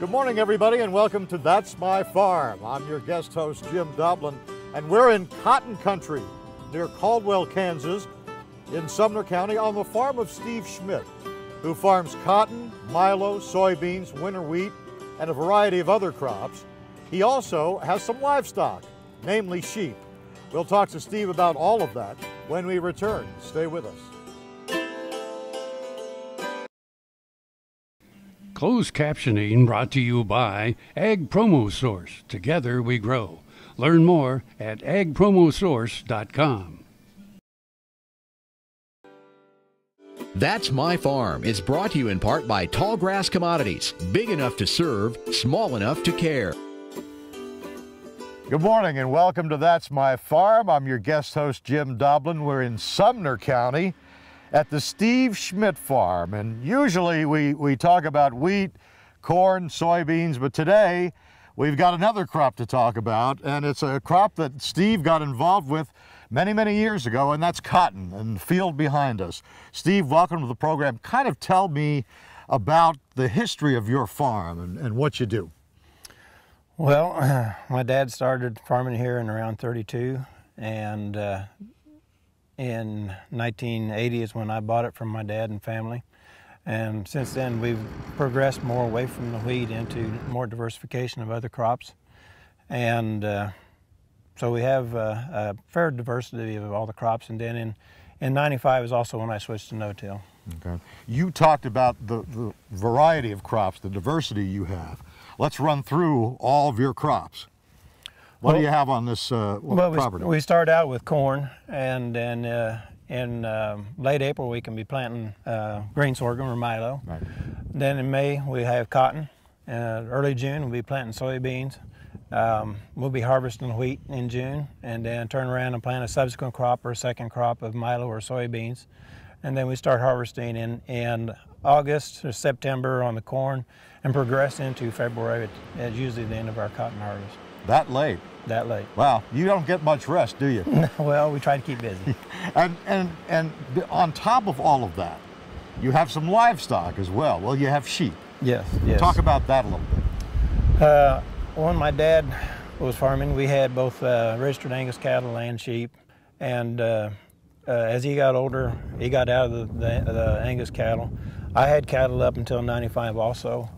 Good morning, everybody, and welcome to That's My Farm. I'm your guest host, Jim Doblin, and we're in cotton country near Caldwell, Kansas, in Sumner County, on the farm of Steve Schmidt, who farms cotton, milo, soybeans, winter wheat, and a variety of other crops. He also has some livestock, namely sheep. We'll talk to Steve about all of that when we return. Stay with us. Closed captioning brought to you by Ag Promo Source. Together we grow. Learn more at agpromosource.com. That's My Farm is brought to you in part by Tallgrass Commodities. Big enough to serve, small enough to care. Good morning and welcome to That's My Farm. I'm your guest host, Jim Doblin. We're in Sumner County at the Steve Schmidt farm, and usually we talk about wheat, corn, soybeans, but today we've got another crop to talk about, and it's a crop that Steve got involved with many years ago, and that's cotton and the field behind us. Steve, welcome to the program. Kind of tell me about the history of your farm and what you do. Well, my dad started farming here in around 32, and in 1980 is when I bought it from my dad and family. And since then, we've progressed more away from the wheat into more diversification of other crops. And so we have a fair diversity of all the crops. And then in 95 is also when I switched to no-till. Okay. You talked about the variety of crops, the diversity you have. Let's run through all of your crops. What do you have on this property? We start out with corn, and then in late April we can be planting green sorghum or milo. Right. Then in May we have cotton. Early June we'll be planting soybeans. We'll be harvesting wheat in June, and then turn around and plant a subsequent crop or a second crop of milo or soybeans. And then we start harvesting in August or September on the corn and progress into February at usually the end of our cotton harvest. That late? That late. Wow, you don't get much rest, do you? Well, we try to keep busy. and on top of all of that, you have some livestock as well. Well, you have sheep. Yes. Talk about that a little bit. When my dad was farming, we had both registered Angus cattle and sheep. And as he got older, he got out of the Angus cattle. I had cattle up until 95 also.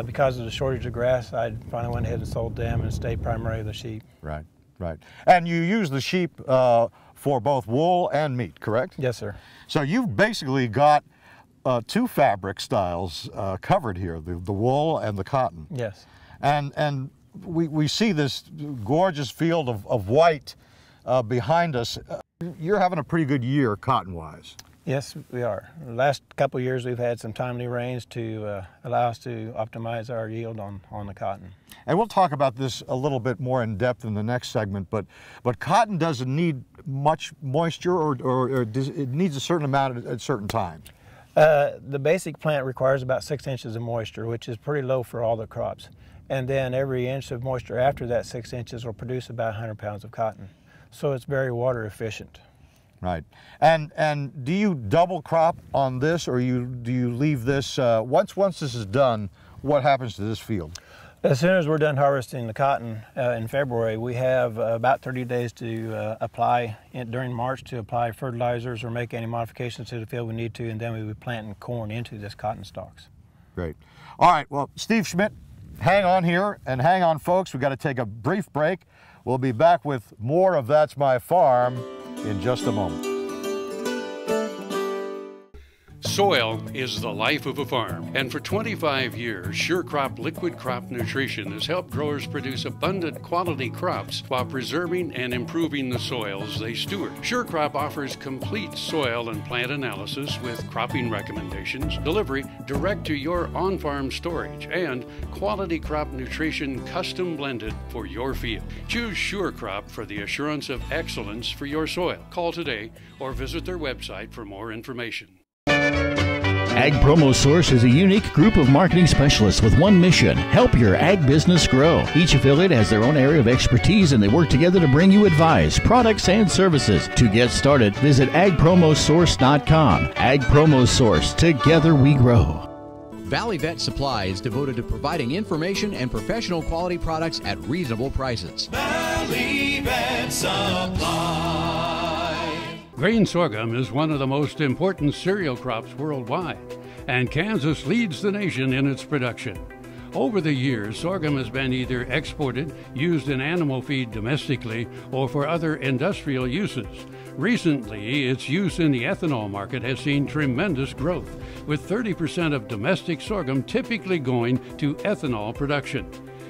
Because of the shortage of grass, I finally went ahead and sold them and stayed primarily the sheep. Right. And you use the sheep for both wool and meat, correct? Yes, sir. So you've basically got two fabric styles covered here, the wool and the cotton. Yes. And we see this gorgeous field of white behind us. You're having a pretty good year cotton-wise. Yes, we are. The last couple of years we've had some timely rains to allow us to optimize our yield on the cotton. And we'll talk about this a little bit more in depth in the next segment, but cotton doesn't need much moisture or it needs a certain amount at certain times. The basic plant requires about 6 inches of moisture, which is pretty low for all the crops. And then every inch of moisture after that 6 inches will produce about 100 pounds of cotton. So it's very water efficient. Right. And do you double crop on this, or do you leave this, once this is done, what happens to this field? As soon as we're done harvesting the cotton in February, we have about 30 days to apply, during March, to apply fertilizers or make any modifications to the field we need to, and then we'll be planting corn into this cotton stalks. Great. All right, well, Steve Schmidt, hang on here, and hang on, folks. We've got to take a brief break. We'll be back with more of That's My Farm in just a moment. Soil is the life of a farm, and for 25 years, SureCrop Liquid Crop Nutrition has helped growers produce abundant quality crops while preserving and improving the soils they steward. SureCrop offers complete soil and plant analysis with cropping recommendations, delivery direct to your on-farm storage, and quality crop nutrition custom blended for your field. Choose SureCrop for the assurance of excellence for your soil. Call today or visit their website for more information. Ag Promo Source is a unique group of marketing specialists with one mission: help your ag business grow. Each affiliate has their own area of expertise, and they work together to bring you advice, products, and services. To get started, visit agpromosource.com. Ag Promo Source. Together we grow. Valley Vet Supply is devoted to providing information and professional quality products at reasonable prices. Valley Vet Supply. Grain sorghum is one of the most important cereal crops worldwide, and Kansas leads the nation in its production. Over the years, sorghum has been either exported, used in animal feed domestically, or for other industrial uses. Recently, its use in the ethanol market has seen tremendous growth, with 30% of domestic sorghum typically going to ethanol production.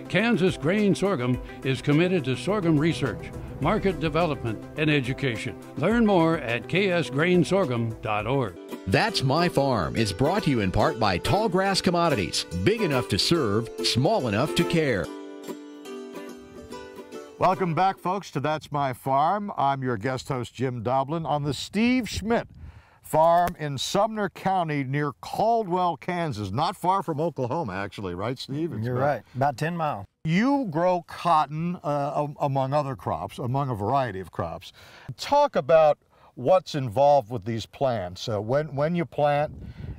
Kansas Grain Sorghum is committed to sorghum research, market development, and education. Learn more at ksgrainsorghum.org. That's My Farm is brought to you in part by Tallgrass Commodities, big enough to serve, small enough to care. Welcome back, folks, to That's My Farm. I'm your guest host, Jim Doblin, on the Steve Schmidt farm in Sumner County near Caldwell, Kansas. Not far from Oklahoma, actually, right, Steve? You're right, about 10 miles. You grow cotton among other crops, among a variety of crops. Talk about what's involved with these plants, when you plant,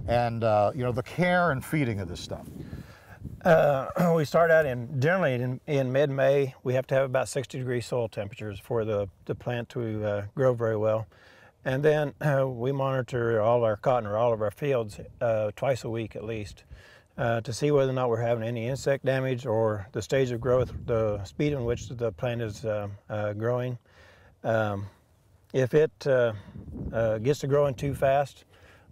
and you know, the care and feeding of this stuff. We start out generally in mid-May. We have to have about 60-degree soil temperatures for the plant to grow very well. And then we monitor all our cotton or all of our fields twice a week at least to see whether or not we're having any insect damage or the stage of growth, the speed in which the plant is growing. If it gets to growing too fast,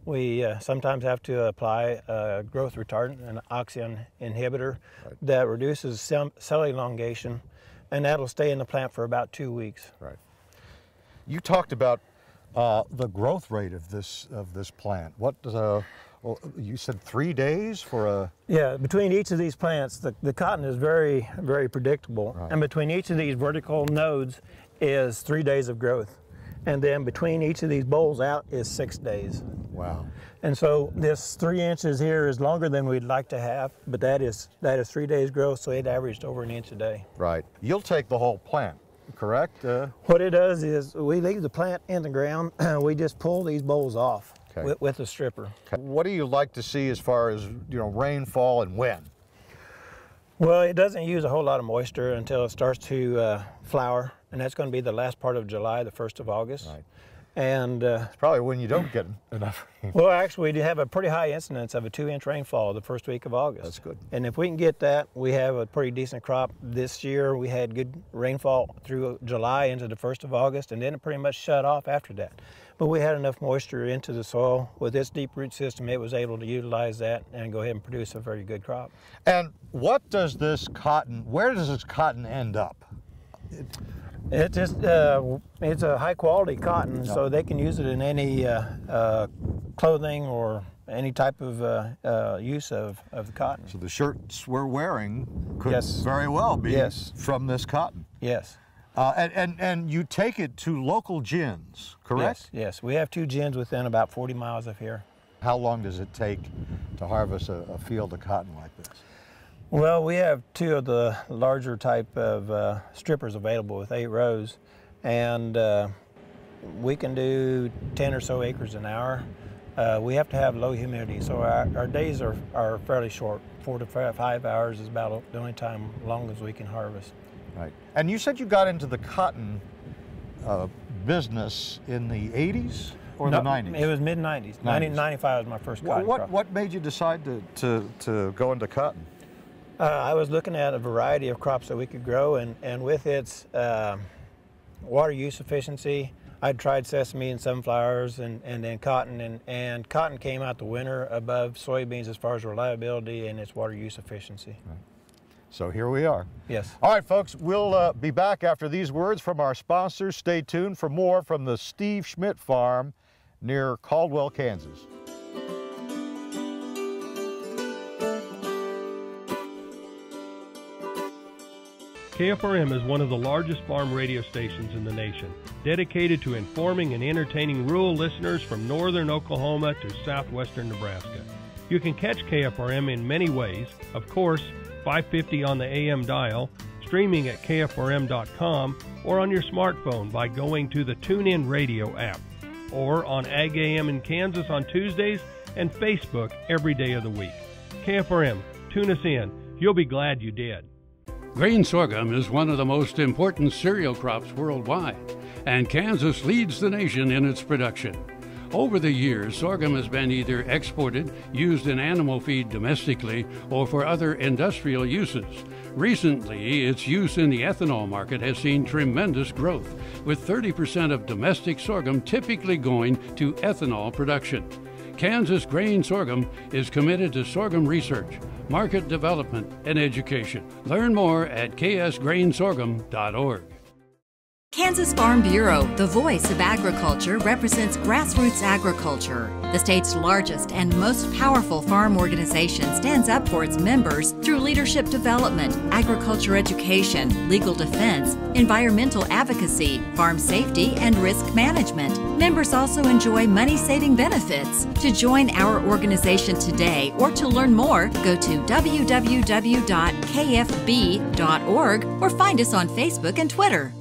we sometimes have to apply a growth retardant, an auxin inhibitor, that reduces cell elongation, and that'll stay in the plant for about 2 weeks. Right. You talked about the growth rate of this plant. What well, you said 3 days for a... Yeah, between each of these plants, the cotton is very, very predictable, and between each of these vertical nodes is 3 days of growth. And then between each of these bowls out is 6 days. Wow. And so this 3 inches here is longer than we'd like to have, but that is 3 days growth, so it averaged over 1 inch a day. Right. You'll take the whole plant, correct? What it does is we leave the plant in the ground, we just pull these bowls off with a stripper. Okay. What do you like to see as far as, you know, rainfall and when? Well, it doesn't use a whole lot of moisture until it starts to flower, and that's going to be the last part of July, the 1st of August. Right. And it's probably when you don't get enough rain. Well, actually, we have a pretty high incidence of a 2-inch rainfall the first week of August. That's good. And if we can get that, we have a pretty decent crop. This year, we had good rainfall through July into the 1st of August, and then it pretty much shut off after that. But we had enough moisture into the soil. With its deep root system, it was able to utilize that and go ahead and produce a very good crop. And what does this cotton, where does this cotton end up? It just, it's a high quality cotton, so they can use it in any clothing or any type of use of the cotton. So the shirts we're wearing could very well be from this cotton. Yes. And you take it to local gins, correct? Yes. We have 2 gins within about 40 miles of here. How long does it take to harvest a field of cotton like this? Well, we have 2 of the larger type of strippers available with 8 rows, and we can do 10 or so acres an hour. We have to have low humidity, so our days are fairly short. 4 to 5 hours is about the only time long as we can harvest. Right. And you said you got into the cotton business in the 80s or the 90s? It was mid-90s. 1995 was my first cotton crop. What made you decide to go into cotton? I was looking at a variety of crops that we could grow, and with its water use efficiency, I'd tried sesame and sunflowers and then cotton, and cotton came out the winner above soybeans as far as reliability and its water use efficiency. Right. So here we are. Yes. All right, folks, we'll be back after these words from our sponsors. Stay tuned for more from the Steve Schmidt Farm near Caldwell, Kansas. KFRM is one of the largest farm radio stations in the nation, dedicated to informing and entertaining rural listeners from northern Oklahoma to southwestern Nebraska. You can catch KFRM in many ways. Of course, 550 on the AM dial, streaming at KFRM.com, or on your smartphone by going to the TuneIn Radio app, or on Ag AM in Kansas on Tuesdays and Facebook every day of the week. KFRM, tune us in. You'll be glad you did. Grain sorghum is one of the most important cereal crops worldwide, and Kansas leads the nation in its production. Over the years, sorghum has been either exported, used in animal feed domestically, or for other industrial uses. Recently, its use in the ethanol market has seen tremendous growth, with 30% of domestic sorghum typically going to ethanol production. Kansas Grain Sorghum is committed to sorghum research, market development, and education. Learn more at ksgrainsorghum.org. Kansas Farm Bureau, the voice of agriculture, represents grassroots agriculture. The state's largest and most powerful farm organization stands up for its members through leadership development, agriculture education, legal defense, environmental advocacy, farm safety, and risk management. Members also enjoy money-saving benefits. To join our organization today or to learn more, go to www.kfb.org or find us on Facebook and Twitter.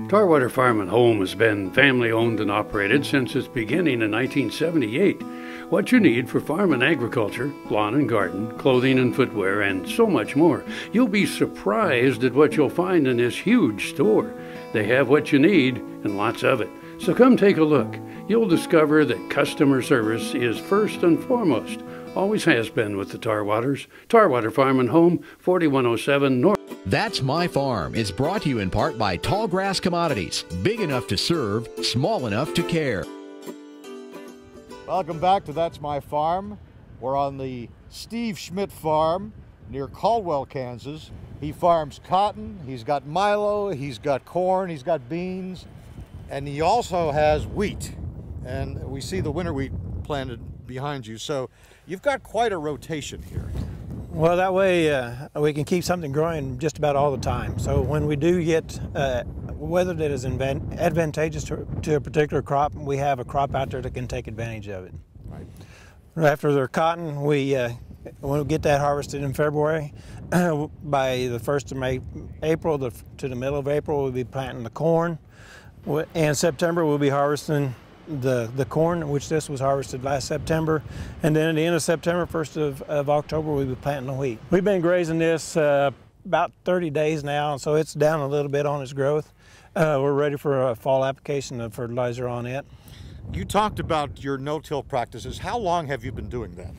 Tarwater Farm and Home has been family owned and operated since its beginning in 1978. What you need for farm and agriculture, lawn and garden, clothing and footwear, and so much more. You'll be surprised at what you'll find in this huge store. They have what you need and lots of it. So come take a look. You'll discover that customer service is first and foremost. Always has been with the Tarwaters. Tarwater Farm and Home, 4107 North. That's My Farm is brought to you in part by Tallgrass Commodities. Big enough to serve, small enough to care. Welcome back to That's My Farm. We're on the Steve Schmidt farm near Caldwell, Kansas. He farms cotton, he's got milo, he's got corn, he's got beans, and he also has wheat. And we see the winter wheat planted behind you. So you've got quite a rotation here. Well, that way we can keep something growing just about all the time. So when we do get weather that is advantageous to a particular crop, we have a crop out there that can take advantage of it. Right. After their cotton, when we get that harvested in February, by the 1st of April to the middle of April, we'll be planting the corn. In September, we'll be harvesting the corn, which this was harvested last September, and then at the end of September, 1st of October, we'll be planting the wheat. We've been grazing this about 30 days now, so it's down a little bit on its growth. We're ready for a fall application of fertilizer on it. You talked about your no-till practices. How long have you been doing that?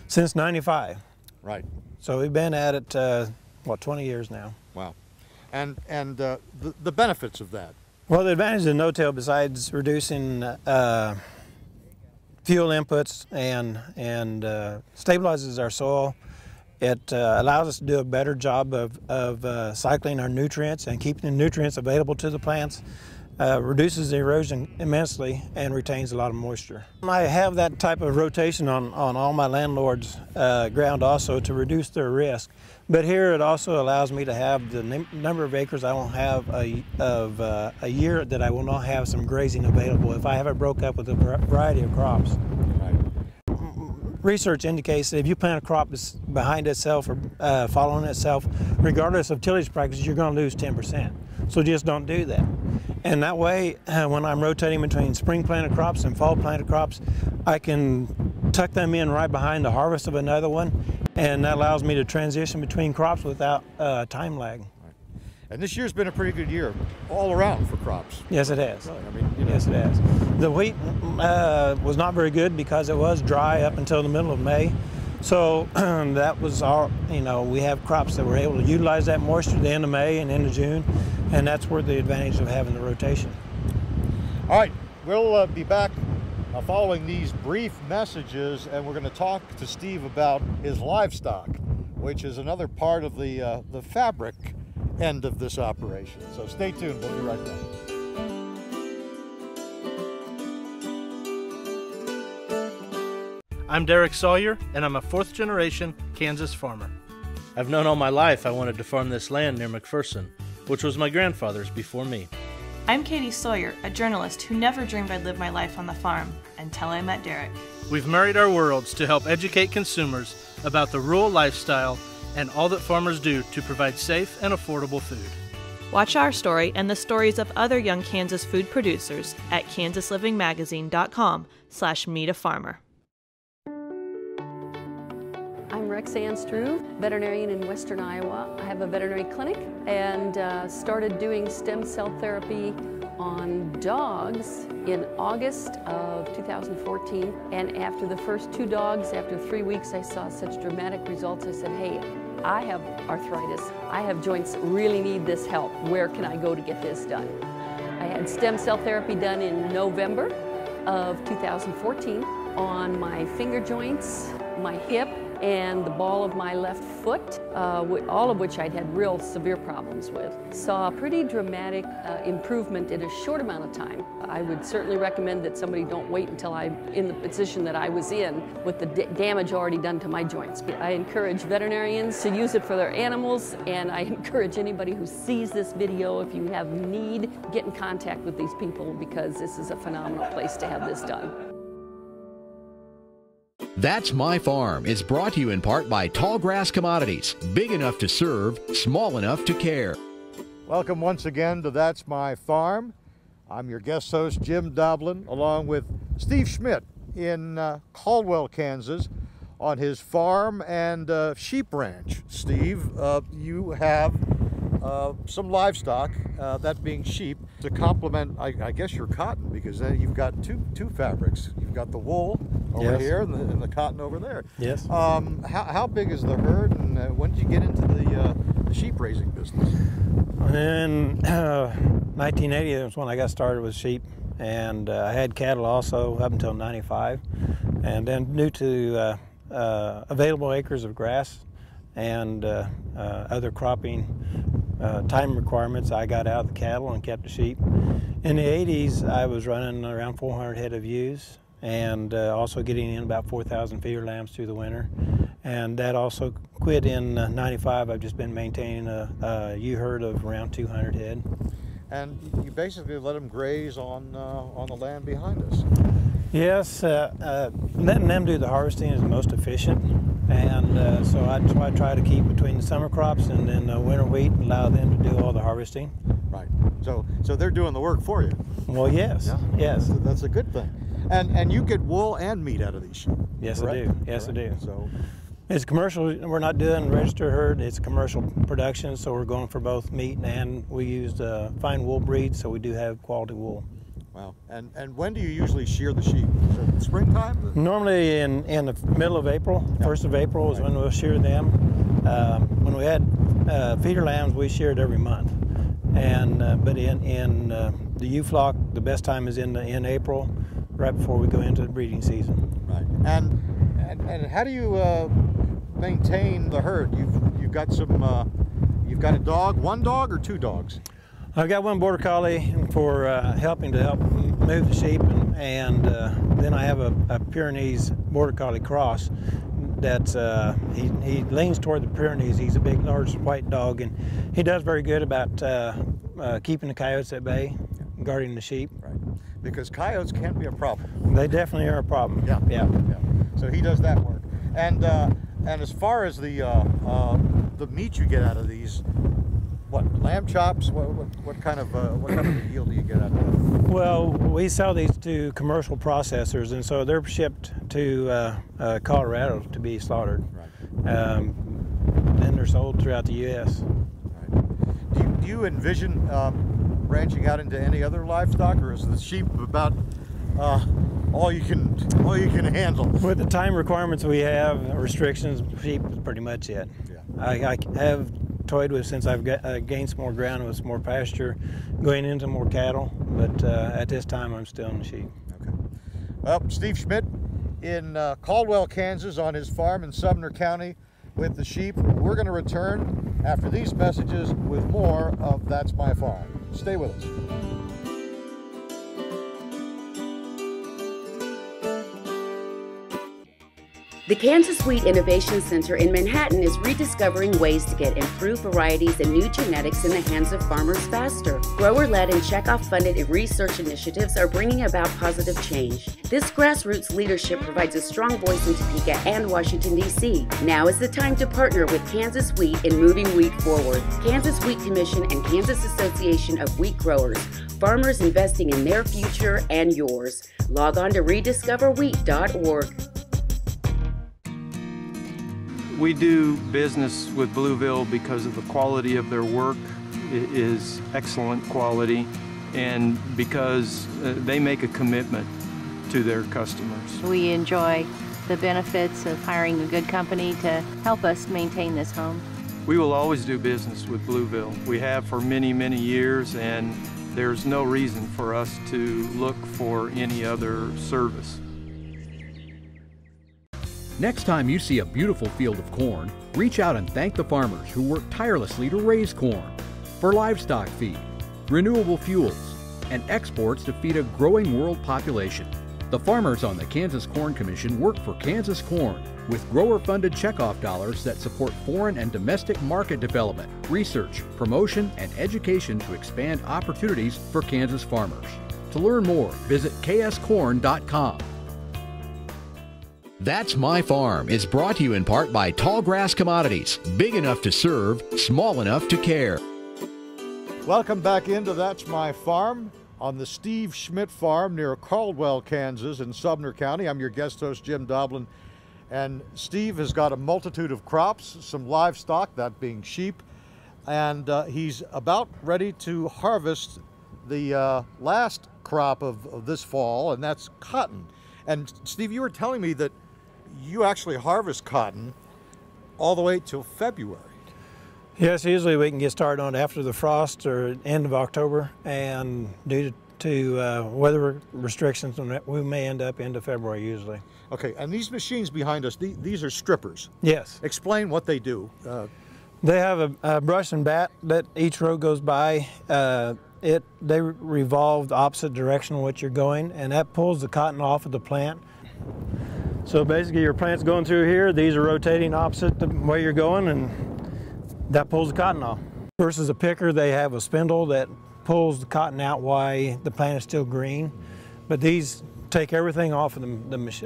Since '95. Right. So we've been at it, 20 years now. Wow. And the benefits of that? Well, the advantage of no-till, besides reducing fuel inputs and stabilizes our soil, it allows us to do a better job of cycling our nutrients and keeping the nutrients available to the plants, reduces the erosion immensely, and retains a lot of moisture. I have that type of rotation on all my landlords' ground also to reduce their risk. But here it also allows me to have the number of acres I won't have a year that I will not have some grazing available if I have it broke up with a variety of crops. Right. Research indicates that if you plant a crop that's behind itself or following itself, regardless of tillage practices, you're going to lose 10%. So just don't do that. And that way, when I'm rotating between spring planted crops and fall planted crops, I can tuck them in right behind the harvest of another one, and that allows me to transition between crops without time lag. Right. And this year's been a pretty good year all around for crops. Yes, it has. Really, I mean, yes, it has. The wheat was not very good because it was dry up until the middle of May. So that was our, we have crops that were able to utilize that moisture at the end of May and into June, and that's where the advantage of having the rotation. All right, we'll be back following these brief messages, and we're going to talk to Steve about his livestock, which is another part of the fabric end of this operation. So stay tuned, we'll be right back. I'm Derek Sawyer, and I'm a fourth-generation Kansas farmer. I've known all my life I wanted to farm this land near McPherson, which was my grandfather's before me. I'm Katie Sawyer, a journalist who never dreamed I'd live my life on the farm until I met Derek. We've married our worlds to help educate consumers about the rural lifestyle and all that farmers do to provide safe and affordable food. Watch our story and the stories of other young Kansas food producers at kansaslivingmagazine.com/meetafarmer. Rexanne Strew, veterinarian in Western Iowa. I have a veterinary clinic and started doing stem cell therapy on dogs in August of 2014. And after the first 2 dogs, after 3 weeks, I saw such dramatic results. I said, hey, I have arthritis. I have joints that really need this help. Where can I go to get this done? I had stem cell therapy done in November of 2014 on my finger joints, my hip, and the ball of my left foot, all of which I'd had real severe problems with. Saw a pretty dramatic improvement in a short amount of time. I would certainly recommend that somebody don't wait until I'm in the position that I was in with the damage already done to my joints. I encourage veterinarians to use it for their animals, and I encourage anybody who sees this video, if you have need, get in contact with these people because this is a phenomenal place to have this done. That's My Farm is brought to you in part by Tallgrass Commodities. Big enough to serve, small enough to care. Welcome once again to That's My Farm. I'm your guest host, Jim Doblin, along with Steve Schmidt in Caldwell, Kansas, on his farm and sheep ranch. Steve, you have some livestock, that being sheep, to complement, I guess, your cotton, because you've got two fabrics. You've got the wool over here and the cotton over there. Yes. How big is the herd, and when did you get into the sheep raising business? In 1980 was when I got started with sheep, and I had cattle also up until 95. And then due to available acres of grass and other cropping time requirements, I got out of the cattle and kept the sheep. In the 80s, I was running around 400 head of ewes and also getting in about 4,000 feeder lambs through the winter. And that also quit in 95. I've just been maintaining a ewe herd of around 200 head. And you basically let them graze on the land behind us. Yes, letting them do the harvesting is most efficient. And so I try to keep between the summer crops and then winter wheat and allow them to do all the harvesting. Right. So they're doing the work for you. Well, yes. Yeah. Yes. That's a good thing. And you get wool and meat out of these sheep. Yes, correct? I do. Yes, correct. I do. So it's commercial. We're not doing registered herd. It's commercial production, so we're going for both meat and we used fine wool breeds, so we do have quality wool. Wow. And when do you usually shear the sheep? Is it springtime? Normally in the middle of April. 1st of April is when we'll shear them. When we had feeder lambs, we sheared every month. And but in the ewe flock, the best time is in April, right before we go into the breeding season. Right. And how do you maintain the herd? You've got some. You've got a dog, one dog or two dogs? I've got one border collie for helping to help move the sheep, and then I have a Pyrenees border collie cross. That's he leans toward the Pyrenees. He's a big, large white dog, and he does very good about keeping the coyotes at bay, guarding the sheep. Right. Because coyotes can be a problem. They definitely are a problem. Yeah. Yeah. So he does that work. And as far as the meat you get out of these, what, lamb chops? What kind of a yield do you get out of that? Well, we sell these to commercial processors, and so they're shipped to Colorado to be slaughtered. Right. Then they're sold throughout the U.S. Right. Do you envision branching out into any other livestock, or is the sheep about all you can handle? With the time requirements we have, restrictions, sheep is pretty much it. Yeah. I have toyed with, since I've gained some more ground with some more pasture, going into more cattle, but at this time I'm still in the sheep. Okay. Well, Steve Schmidt in Caldwell, Kansas, on his farm in Sumner County with the sheep. We're going to return after these messages with more of That's My Farm. Stay with us. The Kansas Wheat Innovation Center in Manhattan is rediscovering ways to get improved varieties and new genetics in the hands of farmers faster. Grower-led and checkoff-funded research initiatives are bringing about positive change. This grassroots leadership provides a strong voice in Topeka and Washington, D.C. Now is the time to partner with Kansas Wheat in moving wheat forward. Kansas Wheat Commission and Kansas Association of Wheat Growers. Farmers investing in their future and yours. Log on to rediscoverwheat.org. We do business with Blueville because of the quality of their work. It is excellent quality, and because they make a commitment to their customers. We enjoy the benefits of hiring a good company to help us maintain this home. We will always do business with Blueville. We have for many, many years, and there's no reason for us to look for any other service. Next time you see a beautiful field of corn, reach out and thank the farmers who work tirelessly to raise corn for livestock feed, renewable fuels, and exports to feed a growing world population. The farmers on the Kansas Corn Commission work for Kansas Corn with grower-funded checkoff dollars that support foreign and domestic market development, research, promotion, and education to expand opportunities for Kansas farmers. To learn more, visit kscorn.com. That's My Farm is brought to you in part by Tallgrass Commodities, big enough to serve, small enough to care. Welcome back into That's My Farm on the Steve Schmidt Farm near Caldwell, Kansas in Sumner County. I'm your guest host, Jim Doblin, and Steve has got a multitude of crops, some livestock, that being sheep, and he's about ready to harvest the last crop of this fall, and that's cotton. And Steve, you were telling me that you actually harvest cotton all the way till February. Yes, usually we can get started on it after the frost or end of October, and due to weather restrictions, we may end up into February usually. Okay, and these machines behind us, these are strippers. Yes. Explain what they do. They have a brush and bat that each row goes by. They revolve the opposite direction of what you're going, and that pulls the cotton off of the plant. So basically your plant's going through here, these are rotating opposite the way you're going, and that pulls the cotton off. Versus a picker, they have a spindle that pulls the cotton out while the plant is still green. But these take everything off of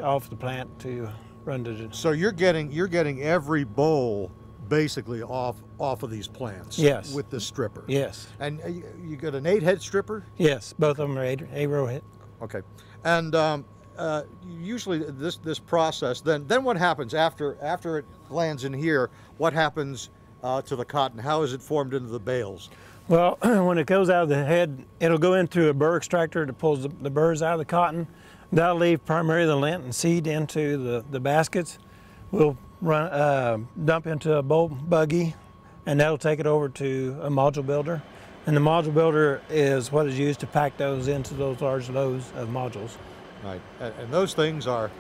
off the plant to run to the... So you're getting every boll basically off of these plants. Yes. With this stripper. Yes. And you got an 8-head stripper? Yes, both of them are 8-row head. Okay. And usually this process, then what happens after it lands in here? What happens to the cotton? How is it formed into the bales? Well, when it goes out of the head, it'll go into a burr extractor that pulls the burrs out of the cotton. That'll leave primarily the lint and seed into the baskets. We'll dump into a bolt buggy, and that'll take it over to a module builder. And the module builder is what is used to pack those into those large loads of modules. Right, and those things are,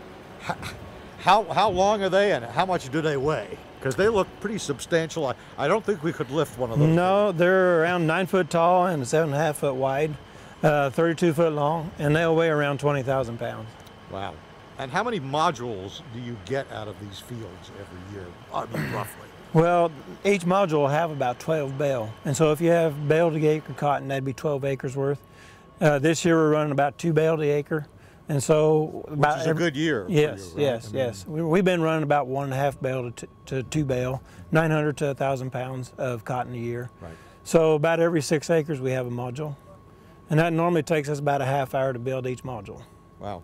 how long are they and how much do they weigh? Because they look pretty substantial. I don't think we could lift one of those. No, things. They're around 9 foot tall and 7.5 foot wide, 32 foot long, and they'll weigh around 20,000 pounds. Wow. And how many modules do you get out of these fields every year, I mean, roughly? Well, each module will have about 12 bale. And so if you have bale to acre cotton, that'd be 12 acres worth. This year we're running about 2 bale to acre. And so about which is a good year. Yes, for you, right? yes. We've been running about 1.5 bale to 2 bale, 900 to 1,000 pounds of cotton a year. Right. So about every 6 acres we have a module. And that normally takes us about a half hour to build each module. Wow.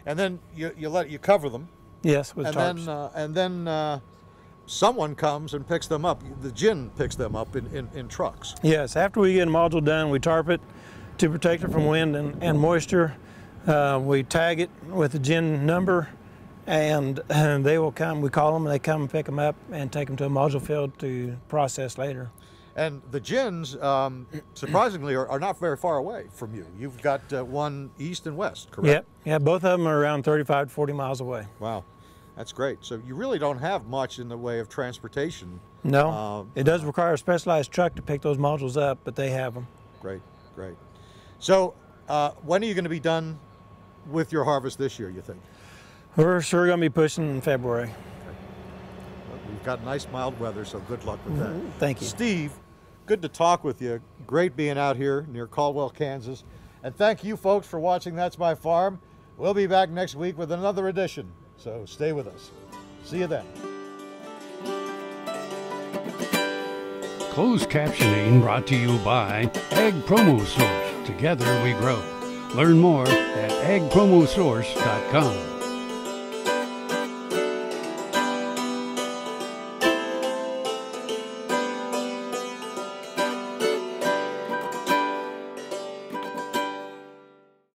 And then you cover them. Yes, with tarps. And then someone comes and picks them up. The gin picks them up in trucks. Yes, after we get a module done, we tarp it to protect it from wind and moisture. We tag it with the gin number, and they will come. We call them, and they come and pick them up and take them to a module field to process later. And the gins, surprisingly, are not very far away from you. You've got one east and west, correct? Yep. Yeah, both of them are around 35 to 40 miles away. Wow, that's great. So you really don't have much in the way of transportation. No, it does require a specialized truck to pick those modules up, but they have them. Great, great. So when are you going to be done with your harvest this year, you think? We're sure going to be pushing in February. Okay. Well, we've got nice mild weather, so good luck with that. Thank you. Steve, good to talk with you. Great being out here near Caldwell, Kansas. And thank you folks for watching That's My Farm. We'll be back next week with another edition, so stay with us. See you then. Closed captioning brought to you by Ag Promo Source. Together we grow. Learn more at agpromosource.com.